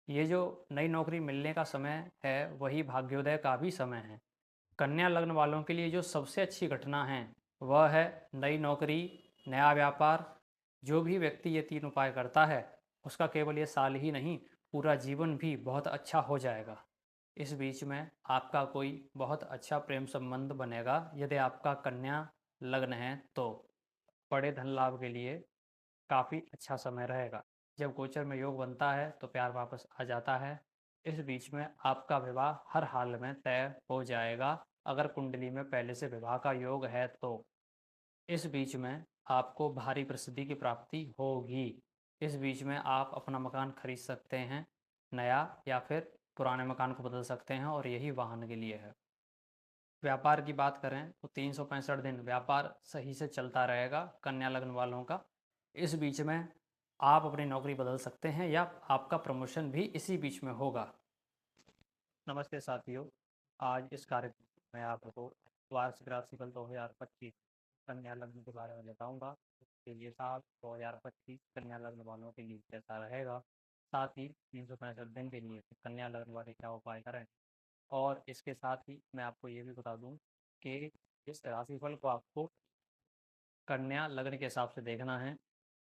ये जो नई नौकरी मिलने का समय है, वही भाग्योदय का भी समय है। कन्या लग्न वालों के लिए जो सबसे अच्छी घटना है, वह है नई नौकरी, नया व्यापार। जो भी व्यक्ति ये 3 उपाय करता है, उसका केवल ये साल ही नहीं, पूरा जीवन भी बहुत अच्छा हो जाएगा। इस बीच में आपका कोई बहुत अच्छा प्रेम संबंध बनेगा यदि आपका कन्या लग्न है तो। बड़े धन लाभ के लिए काफ़ी अच्छा समय रहेगा। जब गोचर में योग बनता है तो प्यार वापस आ जाता है। इस बीच में आपका विवाह हर हाल में तय हो जाएगा, अगर कुंडली में पहले से विवाह का योग है तो। इस बीच में आपको भारी प्रसिद्धि की प्राप्ति होगी। इस बीच में आप अपना मकान खरीद सकते हैं, नया, या फिर पुराने मकान को बदल सकते हैं, और यही वाहन के लिए है। व्यापार की बात करें तो 365 दिन व्यापार सही से चलता रहेगा कन्या लग्न वालों का। इस बीच में आप अपनी नौकरी बदल सकते हैं या आपका प्रमोशन भी इसी बीच में होगा। नमस्ते साथियों, आज इस कार्यक्रम में आपको वार्षिक राशिफल 2025 कन्या लग्न के बारे में बताऊंगा। इसके लिए साल 2025 कन्या लग्न वालों के लिए कैसा रहेगा, साथ ही 365 दिन के लिए कन्या लग्न वाले क्या उपाय करें। और इसके साथ ही मैं आपको ये भी बता दूं कि इस राशिफल को आपको कन्या लग्न के हिसाब से देखना है।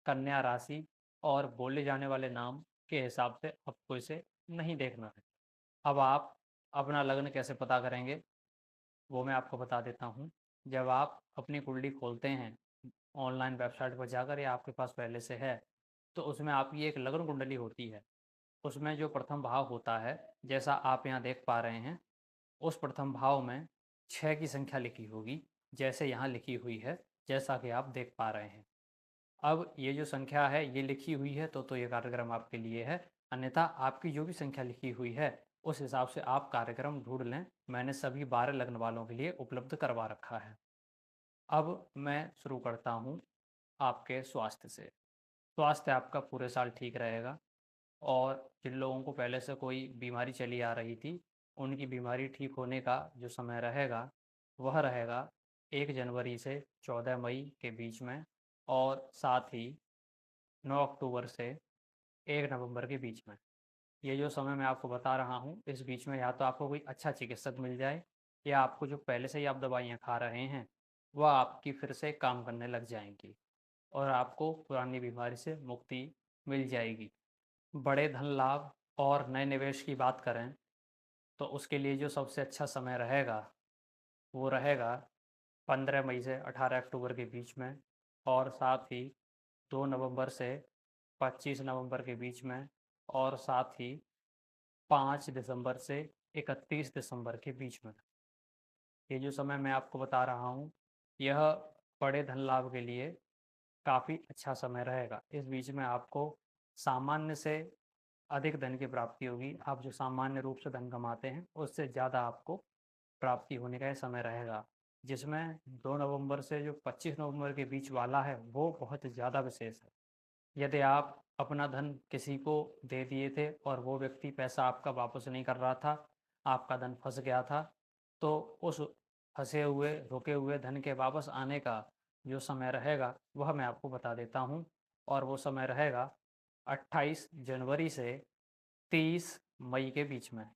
कन्या राशि और बोले जाने वाले नाम के हिसाब से आपको इसे नहीं देखना है। अब आप अपना लग्न कैसे पता करेंगे, वो मैं आपको बता देता हूँ। जब आप अपनी कुंडली खोलते हैं ऑनलाइन वेबसाइट पर जाकर, या आपके पास पहले से है, तो उसमें आपकी एक लग्न कुंडली होती है। उसमें जो प्रथम भाव होता है, जैसा आप यहाँ देख पा रहे हैं, उस प्रथम भाव में 6 की संख्या लिखी होगी, जैसे यहाँ लिखी हुई है, जैसा कि आप देख पा रहे हैं। अब ये जो संख्या है ये लिखी हुई है तो ये कार्यक्रम आपके लिए है। अन्यथा आपकी जो भी संख्या लिखी हुई है, उस हिसाब से आप कार्यक्रम ढूंढ लें। मैंने सभी 12 लग्न वालों के लिए उपलब्ध करवा रखा है। अब मैं शुरू करता हूँ आपके स्वास्थ्य से। स्वास्थ्य आपका पूरे साल ठीक रहेगा, और जिन लोगों को पहले से कोई बीमारी चली आ रही थी, उनकी बीमारी ठीक होने का जो समय रहेगा, वह रहेगा 1 जनवरी से 14 मई के बीच में, और साथ ही 9 अक्टूबर से 1 नवंबर के बीच में। ये जो समय मैं आपको बता रहा हूँ, इस बीच में या तो आपको कोई अच्छा चिकित्सक मिल जाए, या आपको जो पहले से ही आप दवाइयाँ खा रहे हैं, वह आपकी फिर से काम करने लग जाएंगी, और आपको पुरानी बीमारी से मुक्ति मिल जाएगी। बड़े धन लाभ और नए निवेश की बात करें तो उसके लिए जो सबसे अच्छा समय रहेगा, वो रहेगा 15 मई से 18 अक्टूबर के बीच में, और साथ ही 2 नवंबर से 25 नवंबर के बीच में, और साथ ही 5 दिसंबर से 31 दिसंबर के बीच में। ये जो समय मैं आपको बता रहा हूँ, यह बड़े धन लाभ के लिए काफ़ी अच्छा समय रहेगा। इस बीच में आपको सामान्य से अधिक धन की प्राप्ति होगी। आप जो सामान्य रूप से धन कमाते हैं, उससे ज़्यादा आपको प्राप्ति होने का ये समय रहेगा। जिसमें 2 नवंबर से जो 25 नवंबर के बीच वाला है, वो बहुत ज़्यादा विशेष है। यदि आप अपना धन किसी को दे दिए थे और वो व्यक्ति पैसा आपका वापस नहीं कर रहा था, आपका धन फंस गया था, तो उस फंसे हुए, रुके हुए धन के वापस आने का जो समय रहेगा, वह मैं आपको बता देता हूँ। और वो समय रहेगा 28 जनवरी से 30 मई के बीच में।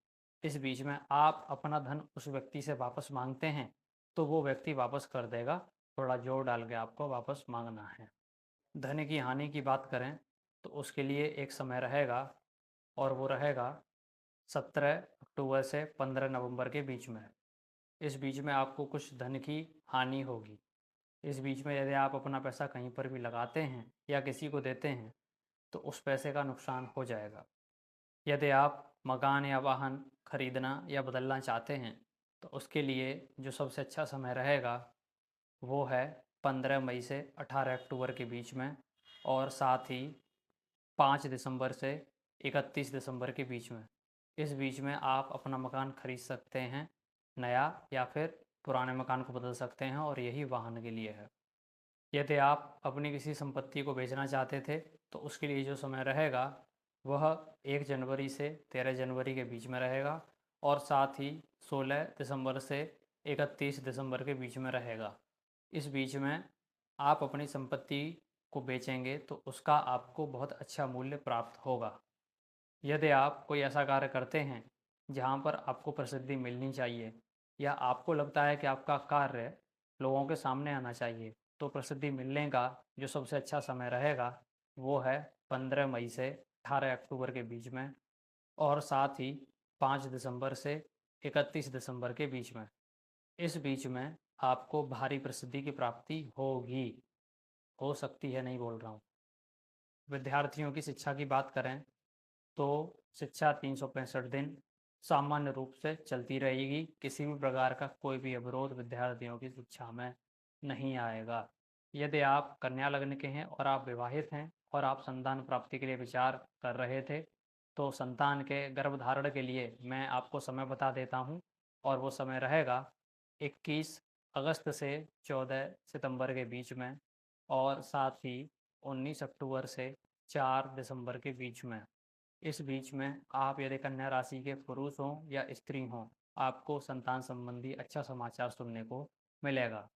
इस बीच में आप अपना धन उस व्यक्ति से वापस मांगते हैं, तो वो व्यक्ति वापस कर देगा। थोड़ा जोर डाल के आपको वापस मांगना है। धन की हानि की बात करें तो उसके लिए एक समय रहेगा, और वो रहेगा 17 अक्टूबर से 15 नवंबर के बीच में। इस बीच में आपको कुछ धन की हानि होगी। इस बीच में यदि आप अपना पैसा कहीं पर भी लगाते हैं या किसी को देते हैं, तो उस पैसे का नुकसान हो जाएगा। यदि आप मकान या वाहन खरीदना या बदलना चाहते हैं, तो उसके लिए जो सबसे अच्छा समय रहेगा, वो है 15 मई से 18 अक्टूबर के बीच में, और साथ ही 5 दिसंबर से 31 दिसंबर के बीच में। इस बीच में आप अपना मकान खरीद सकते हैं, नया, या फिर पुराने मकान को बदल सकते हैं, और यही वाहन के लिए है। यदि आप अपनी किसी संपत्ति को बेचना चाहते थे, तो उसके लिए जो समय रहेगा, वह 1 जनवरी से 13 जनवरी के बीच में रहेगा, और साथ ही 16 दिसंबर से 31 दिसंबर के बीच में रहेगा। इस बीच में आप अपनी संपत्ति को बेचेंगे तो उसका आपको बहुत अच्छा मूल्य प्राप्त होगा। यदि आप कोई ऐसा कार्य करते हैं जहाँ पर आपको प्रसिद्धि मिलनी चाहिए या आपको लगता है कि आपका कार्य लोगों के सामने आना चाहिए, तो प्रसिद्धि मिलने का जो सबसे अच्छा समय रहेगा वो है 15 मई से 18 अक्टूबर के बीच में, और साथ ही 5 दिसंबर से 31 दिसंबर के बीच में। इस बीच में आपको भारी प्रसिद्धि की प्राप्ति होगी। हो सकती है नहीं बोल रहा हूँ। विद्यार्थियों की शिक्षा की बात करें तो शिक्षा 365 दिन सामान्य रूप से चलती रहेगी। किसी भी प्रकार का कोई भी अवरोध विद्यार्थियों की शिक्षा में नहीं आएगा। यदि आप कन्या लग्न के हैं और आप विवाहित हैं और आप संतान प्राप्ति के लिए विचार कर रहे थे, तो संतान के गर्भधारण के लिए मैं आपको समय बता देता हूँ, और वो समय रहेगा 21 अगस्त से 14 सितंबर के बीच में, और साथ ही 19 अक्टूबर से 4 दिसंबर के बीच में। इस बीच में आप यदि कन्या राशि के पुरुष हों या स्त्री हों, आपको संतान संबंधी अच्छा समाचार सुनने को मिलेगा।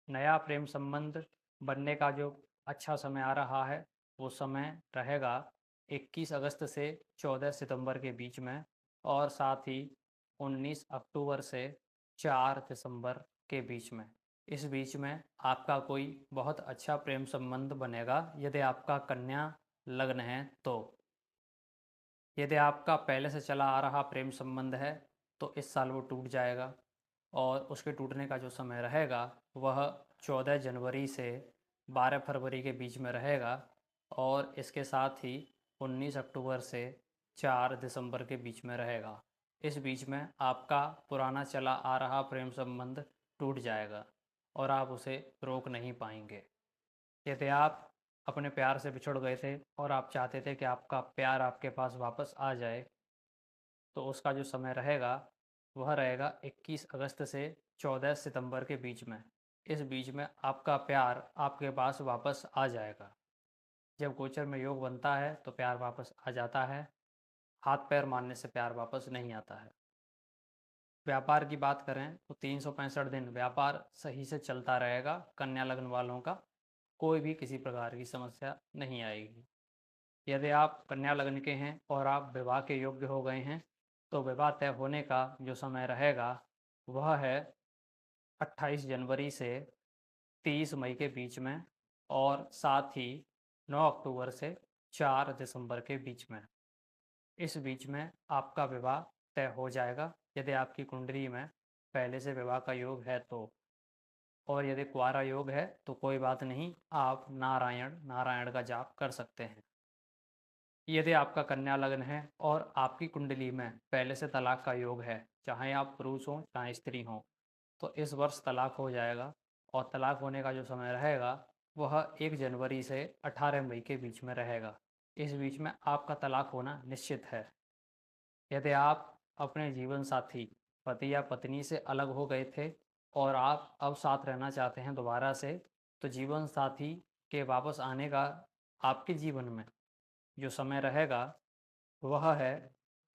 नया प्रेम संबंध बनने का जो अच्छा समय आ रहा है वो समय रहेगा 21 अगस्त से 14 सितंबर के बीच में, और साथ ही 19 अक्टूबर से 4 दिसंबर के बीच में। इस बीच में आपका कोई बहुत अच्छा प्रेम संबंध बनेगा यदि आपका कन्या लग्न है तो। यदि आपका पहले से चला आ रहा प्रेम संबंध है तो इस साल वो टूट जाएगा, और उसके टूटने का जो समय रहेगा वह 14 जनवरी से 12 फरवरी के बीच में रहेगा, और इसके साथ ही 19 अक्टूबर से 4 दिसंबर के बीच में रहेगा। इस बीच में आपका पुराना चला आ रहा प्रेम संबंध टूट जाएगा और आप उसे रोक नहीं पाएंगे। यदि आप अपने प्यार से बिछड़ गए थे और आप चाहते थे कि आपका प्यार आपके पास वापस आ जाए, तो उसका जो समय रहेगा वह रहेगा 21 अगस्त से 14 सितंबर के बीच में। इस बीच में आपका प्यार आपके पास वापस आ जाएगा। जब गोचर में योग बनता है तो प्यार वापस आ जाता है, हाथ पैर मारने से प्यार वापस नहीं आता है। व्यापार की बात करें तो 365 दिन व्यापार सही से चलता रहेगा। कन्या लग्न वालों का कोई भी किसी प्रकार की समस्या नहीं आएगी। यदि आप कन्या लग्न के हैं और आप विवाह के योग्य हो गए हैं, तो विवाह तय होने का जो समय रहेगा वह है 28 जनवरी से 30 मई के बीच में, और साथ ही 9 अक्टूबर से 4 दिसंबर के बीच में। इस बीच में आपका विवाह तय हो जाएगा यदि आपकी कुंडली में पहले से विवाह का योग है तो। और यदि कुंवारा योग है तो कोई बात नहीं, आप नारायण नारायण का जाप कर सकते हैं। यदि आपका कन्या लग्न है और आपकी कुंडली में पहले से तलाक का योग है, चाहे आप पुरुष हों चाहे स्त्री हों, तो इस वर्ष तलाक हो जाएगा, और तलाक होने का जो समय रहेगा वह 1 जनवरी से 18 मई के बीच में रहेगा। इस बीच में आपका तलाक होना निश्चित है। यदि आप अपने जीवन साथी पति या पत्नी से अलग हो गए थे और आप अब साथ रहना चाहते हैं दोबारा से, तो जीवन साथी के वापस आने का आपके जीवन में जो समय रहेगा वह है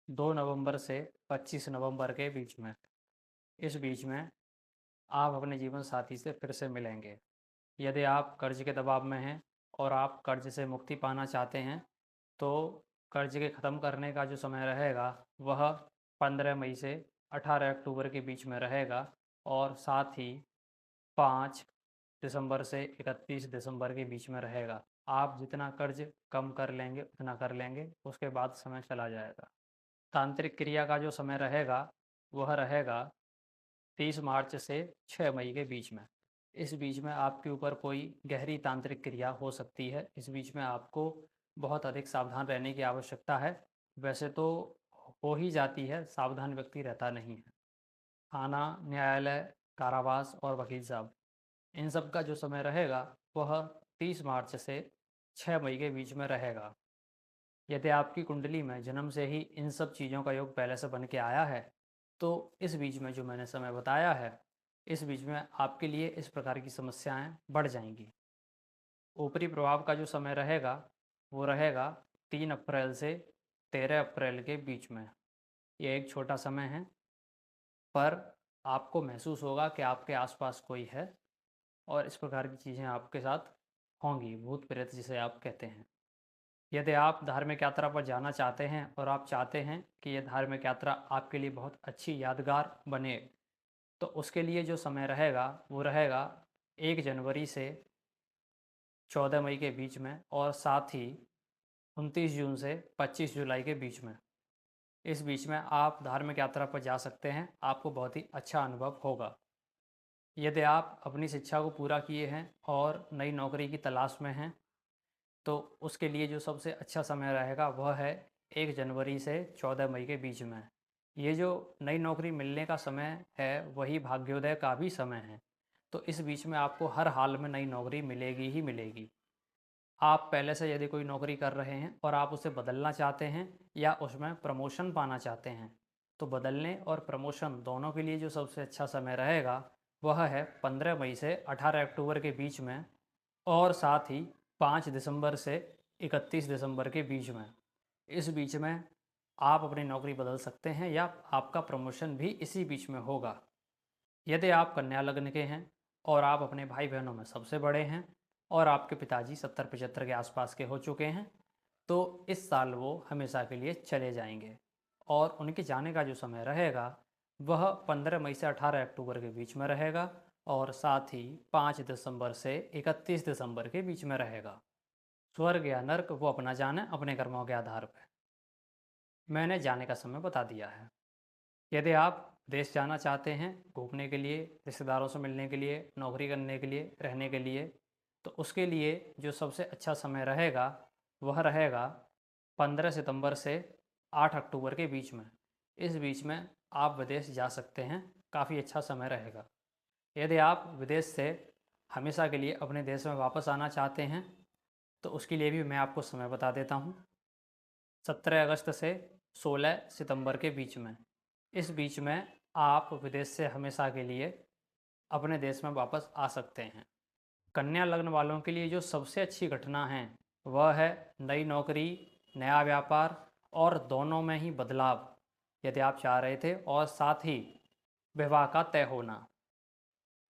2 नवंबर से 25 नवंबर के बीच में। इस बीच में आप अपने जीवन साथी से फिर से मिलेंगे। यदि आप कर्ज के दबाव में हैं और आप कर्ज से मुक्ति पाना चाहते हैं, तो कर्ज के ख़त्म करने का जो समय रहेगा वह 15 मई से 18 अक्टूबर के बीच में रहेगा, और साथ ही 5 दिसंबर से 31 दिसंबर के बीच में रहेगा। आप जितना कर्ज कम कर लेंगे उतना कर लेंगे, उसके बाद समय चला जाएगा। तांत्रिक क्रिया का जो समय रहेगा वह रहेगा 30 मार्च से 6 मई के बीच में। इस बीच में आपके ऊपर कोई गहरी तांत्रिक क्रिया हो सकती है। इस बीच में आपको बहुत अधिक सावधान रहने की आवश्यकता है। वैसे तो हो ही जाती है, सावधान व्यक्ति रहता नहीं है। थाना, न्यायालय, कारावास और वकील साहब, इन सब का जो समय रहेगा वह 30 मार्च से 6 मई के बीच में रहेगा। यदि आपकी कुंडली में जन्म से ही इन सब चीज़ों का योग पहले से बन के आया है, तो इस बीच में जो मैंने समय बताया है, इस बीच में आपके लिए इस प्रकार की समस्याएं बढ़ जाएंगी। ऊपरी प्रभाव का जो समय रहेगा वो रहेगा 3 अप्रैल से 13 अप्रैल के बीच में। ये एक छोटा समय है, पर आपको महसूस होगा कि आपके आसपास कोई है और इस प्रकार की चीज़ें आपके साथ होंगी, भूत प्रेत जिसे आप कहते हैं। यदि आप धार्मिक यात्रा पर जाना चाहते हैं और आप चाहते हैं कि यह धार्मिक यात्रा आपके लिए बहुत अच्छी यादगार बने, तो उसके लिए जो समय रहेगा वो रहेगा 1 जनवरी से 14 मई के बीच में और साथ ही 29 जून से 25 जुलाई के बीच में। इस बीच में आप धार्मिक यात्रा पर जा सकते हैं, आपको बहुत ही अच्छा अनुभव होगा। यदि आप अपनी शिक्षा को पूरा किए हैं और नई नौकरी की तलाश में हैं, तो उसके लिए जो सबसे अच्छा समय रहेगा वह है 1 जनवरी से 14 मई के बीच में। ये जो नई नौकरी मिलने का समय है वही भाग्योदय का भी समय है। तो इस बीच में आपको हर हाल में नई नौकरी मिलेगी ही मिलेगी। आप पहले से यदि कोई नौकरी कर रहे हैं और आप उसे बदलना चाहते हैं या उसमें प्रमोशन पाना चाहते हैं, तो बदलने और प्रमोशन दोनों के लिए जो सबसे अच्छा समय रहेगा वह है 15 मई से 18 अक्टूबर के बीच में और साथ ही 5 दिसंबर से 31 दिसंबर के बीच में। इस बीच में आप अपनी नौकरी बदल सकते हैं या आपका प्रमोशन भी इसी बीच में होगा। यदि आप कन्या लग्न के हैं और आप अपने भाई बहनों में सबसे बड़े हैं और आपके पिताजी 70-75 के आसपास के हो चुके हैं, तो इस साल वो हमेशा के लिए चले जाएंगे और उनके जाने का जो समय रहेगा वह 15 मई से 18 अक्टूबर के बीच में रहेगा और साथ ही 5 दिसंबर से 31 दिसंबर के बीच में रहेगा। स्वर्ग या नर्क वो अपना जाने अपने कर्मों के आधार पर। मैंने जाने का समय बता दिया है। यदि आप देश जाना चाहते हैं घूमने के लिए, रिश्तेदारों से मिलने के लिए, नौकरी करने के लिए, रहने के लिए, तो उसके लिए जो सबसे अच्छा समय रहेगा वह रहेगा 15 सितंबर से 8 अक्टूबर के बीच में। इस बीच में आप विदेश जा सकते हैं, काफ़ी अच्छा समय रहेगा। यदि आप विदेश से हमेशा के लिए अपने देश में वापस आना चाहते हैं, तो उसके लिए भी मैं आपको समय बता देता हूँ। 17 अगस्त से 16 सितंबर के बीच में। इस बीच में आप विदेश से हमेशा के लिए अपने देश में वापस आ सकते हैं। कन्या लग्न वालों के लिए जो सबसे अच्छी घटना है वह है नई नौकरी, नया व्यापार और दोनों में ही बदलाव यदि आप चाह रहे थे और साथ ही विवाह का तय होना।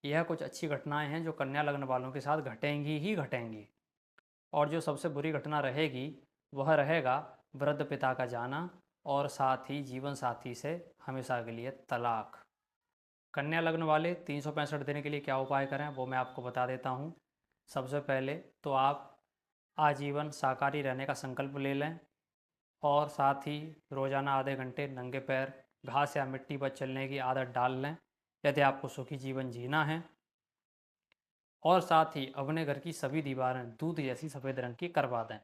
यह कुछ अच्छी घटनाएं हैं जो कन्या लग्न वालों के साथ घटेंगी ही घटेंगी। और जो सबसे बुरी घटना रहेगी वह रहेगा वृद्ध पिता का जाना और साथ ही जीवन साथी से हमेशा के लिए तलाक। कन्या लग्न वाले 365 दिन के लिए क्या उपाय करें वो मैं आपको बता देता हूँ। सबसे पहले तो आप आजीवन शाकाहारी रहने का संकल्प ले लें और साथ ही रोज़ाना आधे घंटे नंगे पैर घास या मिट्टी पर चलने की आदत डाल लें यदि आपको सुखी जीवन जीना है। और साथ ही अपने घर की सभी दीवारें दूध जैसी सफ़ेद रंग की करवा दें।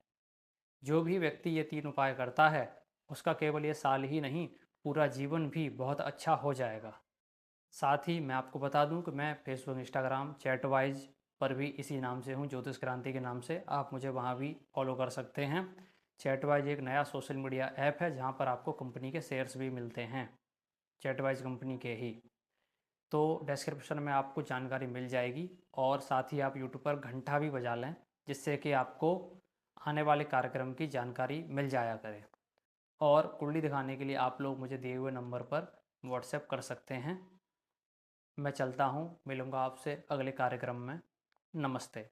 जो भी व्यक्ति ये 3 उपाय करता है उसका केवल ये साल ही नहीं पूरा जीवन भी बहुत अच्छा हो जाएगा। साथ ही मैं आपको बता दूं कि मैं फेसबुक, इंस्टाग्राम, चैटवाइज पर भी इसी नाम से हूं, ज्योतिष क्रांति के नाम से। आप मुझे वहां भी फॉलो कर सकते हैं। चैटवाइज एक नया सोशल मीडिया ऐप है जहां पर आपको कंपनी के शेयर्स भी मिलते हैं, चैटवाइज कंपनी के ही। तो डिस्क्रिप्शन में आपको जानकारी मिल जाएगी और साथ ही आप यूट्यूब पर घंटा भी बजा लें जिससे कि आपको आने वाले कार्यक्रम की जानकारी मिल जाया करे। और कुंडली दिखाने के लिए आप लोग मुझे दिए हुए नंबर पर व्हाट्सएप कर सकते हैं। मैं चलता हूँ, मिलूँगा आपसे अगले कार्यक्रम में। नमस्ते।